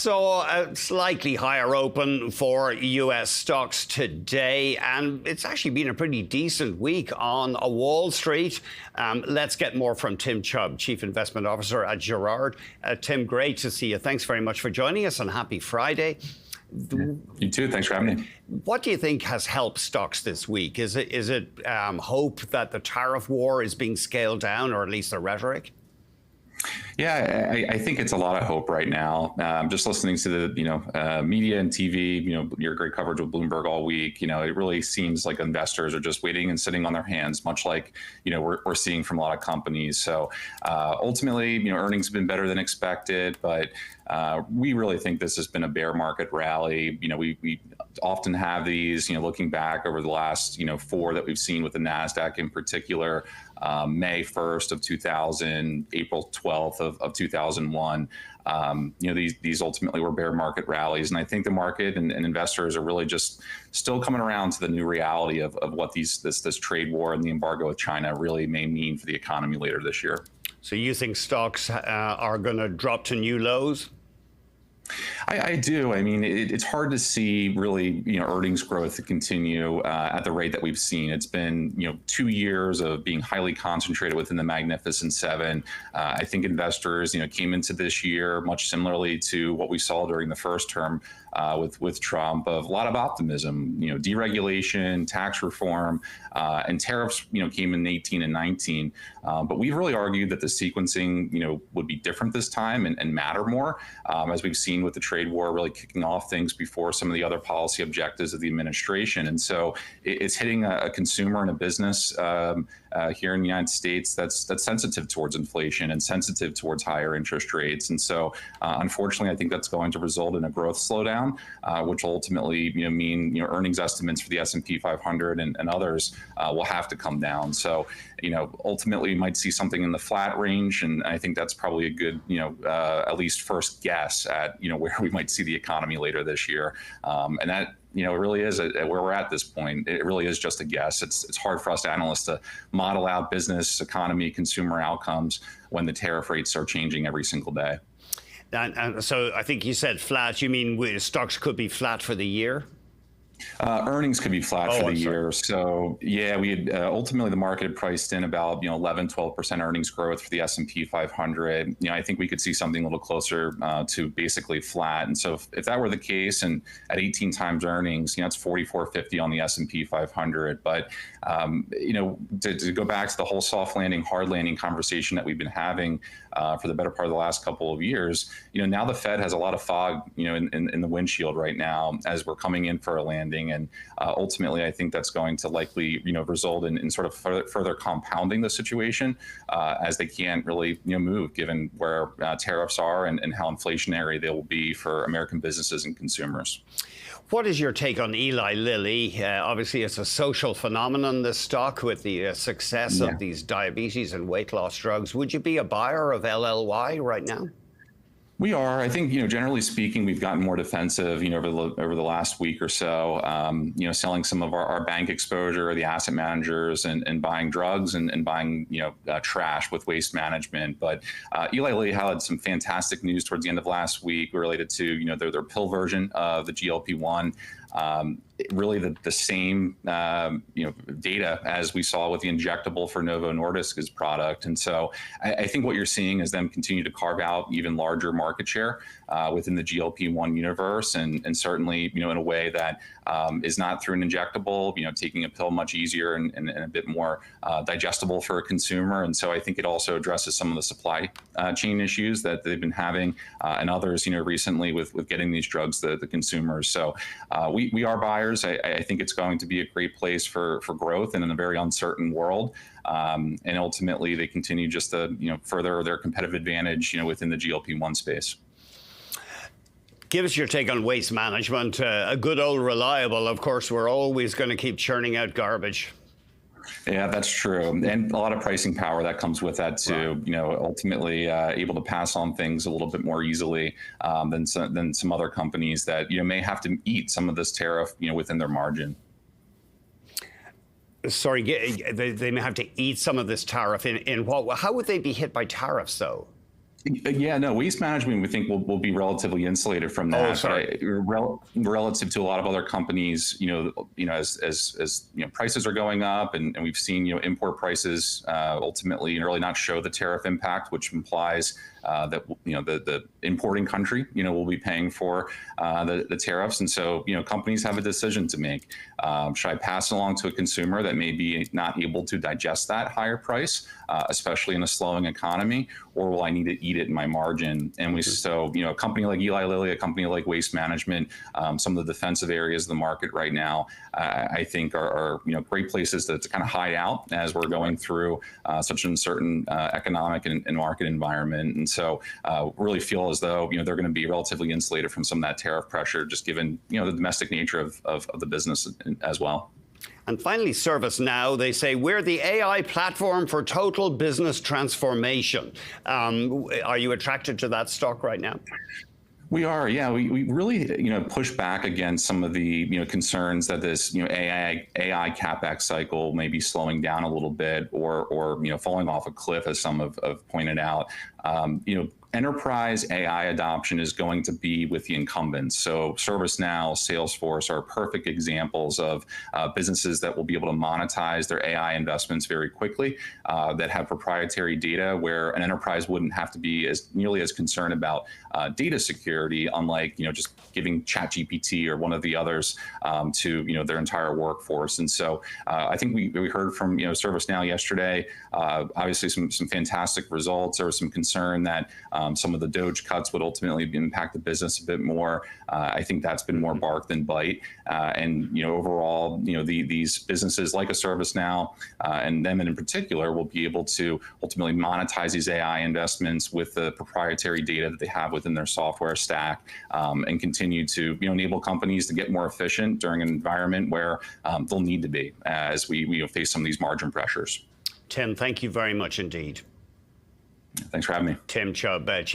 saw a slightly higher open for U.S. stocks today, and it's actually been a pretty decent week on Wall Street. Let's get more from Tim Chubb, Chief Investment Officer at Girard. Tim, great to see you. Thanks very much for joining us, and happy Friday. You too. Thanks for having me. What do you think has helped stocks this week? Is it hope that the tariff war is being scaled down, or at least the rhetoric? Yeah, I think it's a lot of hope right now. Just listening to the media and TV, your great coverage with Bloomberg all week. It really seems like investors are just waiting and sitting on their hands, much like we're seeing from a lot of companies. So ultimately, earnings have been better than expected, but we really think this has been a bear market rally. We often have these, looking back over the last, four that we've seen with the NASDAQ in particular, May 1st of 2000, April 12th of 2001. These ultimately were bear market rallies. And I think the market and investors are really just still coming around to the new reality of what this trade war and the embargo with China really may mean for the economy later this year. So you think stocks are going to drop to new lows? I do. I mean, it's hard to see really, earnings growth to continue at the rate that we've seen. It's been, 2 years of being highly concentrated within the Magnificent Seven. I think investors, came into this year much similarly to what we saw during the first term with Trump, of a lot of optimism, deregulation, tax reform, and tariffs, came in 18 and 19. But we've really argued that the sequencing, would be different this time and matter more, as we've seen with the trade war really kicking off things before some of the other policy objectives of the administration. And so it's hitting a consumer and a business here in the United States that's sensitive towards inflation and sensitive towards higher interest rates. And so unfortunately, I think that's going to result in a growth slowdown, which will ultimately mean earnings estimates for the S&P 500 and others will have to come down. So ultimately you might see something in the flat range, and I think that's probably a good at least first guess at where we might see the economy later this year. And that it really is where we're at this point. It really is just a guess. It's hard for us analysts to model out business, economy, consumer outcomes when the tariff rates are changing every single day. And so I think you said flat. You mean stocks could be flat for the year? Earnings could be flat for the year. So yeah, we had ultimately the market had priced in about 11-12% earnings growth for the S&P 500. I think we could see something a little closer to basically flat. And so if that were the case, and at 18 times earnings, it's 44.50 on the S&P 500. But to go back to the whole soft landing, hard landing conversation that we've been having for the better part of the last couple of years, now the Fed has a lot of fog, in the windshield right now as we're coming in for a landing. And ultimately, I think that's going to likely, result in sort of further compounding the situation as they can't really, move given where tariffs are and how inflationary they will be for American businesses and consumers. What is your take on Eli Lilly? Obviously, it's a social phenomenon, this stock, with the success of these diabetes and weight loss drugs. Would you be a buyer of LLY right now? We are. I think, generally speaking, we've gotten more defensive, over the last week or so, selling some of our bank exposure, the asset managers, and buying drugs and buying, trash with waste management. But Eli Lilly had some fantastic news towards the end of last week related to, their pill version of the GLP-1. Really the same data as we saw with the injectable for Novo Nordisk's product. And so I think what you're seeing is them continue to carve out even larger market share within the GLP-1 universe, and certainly in a way that is not through an injectable, taking a pill much easier and a bit more digestible for a consumer. And so I think it also addresses some of the supply chain issues that they've been having and others recently with getting these drugs to the consumers. So we are buyers. I think it's going to be a great place for growth and in a very uncertain world. And ultimately, they continue just to further their competitive advantage within the GLP-1 space. Give us your take on waste management. A good old reliable, of course, we're always going to keep churning out garbage. Yeah, that's true. And a lot of pricing power that comes with that too. Right. Ultimately able to pass on things a little bit more easily than some other companies that, may have to eat some of this tariff, within their margin. Sorry, they may have to eat some of this tariff in what? How would they be hit by tariffs, though? Yeah, no, waste management, we think will be relatively insulated from that. Oh, sorry. Relative to a lot of other companies, as prices are going up, and we've seen import prices ultimately really not show the tariff impact, which implies that the importing country will be paying for the tariffs, and so companies have a decision to make. Should I pass it along to a consumer that may be not able to digest that higher price, especially in a slowing economy, or will I need to eat it in my margin? And so a company like Eli Lilly, a company like Waste Management, some of the defensive areas of the market right now, I think are great places to kind of hide out as we're going through such an uncertain economic and market environment. And so really feel as though they're going to be relatively insulated from some of that tariff pressure, just given the domestic nature of the business as well. And finally, ServiceNow, they say, we're the AI platform for total business transformation. Are you attracted to that stock right now? We are, yeah. We really, push back against some of the, concerns that this, AI CapEx cycle may be slowing down a little bit, or falling off a cliff, as some have pointed out. Enterprise AI adoption is going to be with the incumbents. So ServiceNow, Salesforce are perfect examples of businesses that will be able to monetize their AI investments very quickly, that have proprietary data, where an enterprise wouldn't have to be nearly as concerned about data security, unlike just giving ChatGPT or one of the others to their entire workforce. And so I think we heard from ServiceNow yesterday. Obviously some fantastic results. There was some concern that some of the DOGE cuts would ultimately impact the business a bit more. I think that's been more bark than bite. And overall, these businesses like a ServiceNow and them in particular will be able to ultimately monetize these AI investments with the proprietary data that they have within their software stack, and continue to enable companies to get more efficient during an environment where they'll need to be as we face some of these margin pressures. Tim, thank you very much indeed. Thanks for having me. Tim Chubb,